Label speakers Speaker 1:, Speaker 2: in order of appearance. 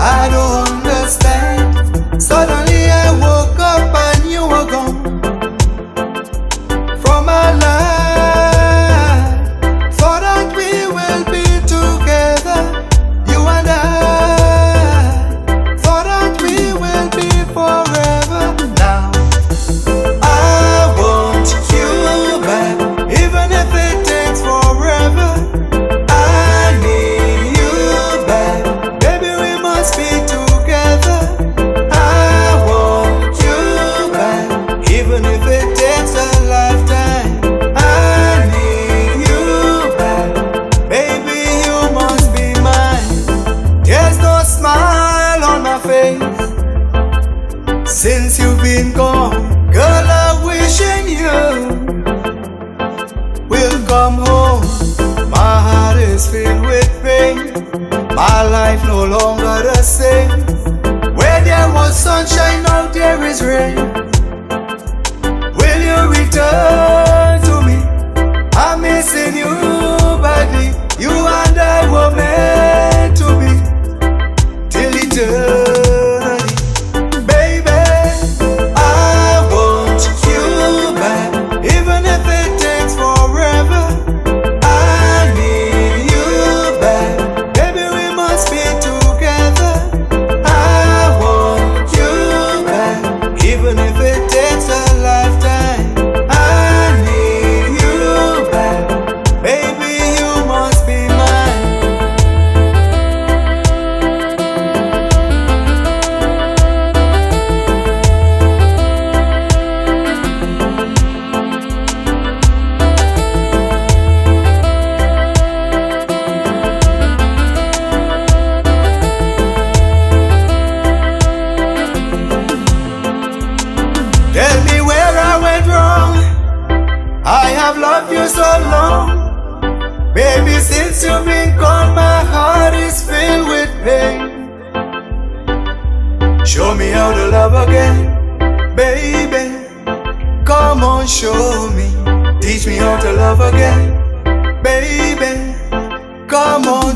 Speaker 1: I don't understand. Suddenly I woke up and you were gone from my life. Thought that we will be together, you and I. Thought that we will be forever. Now I want you back, even if it takes forever. I need you back, baby, we must be together. I want you back, even if it takes a lifetime. I need you back, baby, you must be mine. There's no smile on my face since you've been gone. Girl, I'm wishing you will come home. My heart is filled with pain. My life no longer the same. Where there was sunshine, now there is rain. Will you return to me? I'm missing you badly. You and I were meant to be till eternity. Baby, I want you back, even if it takes forever. I need you back, baby, we must be together. I want you back, even if it takes a lifetime. I need you back, baby, you must be mine. Tell me where I went wrong. I have loved you so long. Baby, since you've been gone, my heart is filled with pain. Show me how to love again, baby. Come on, show me. Teach me how to love again, baby. Come on.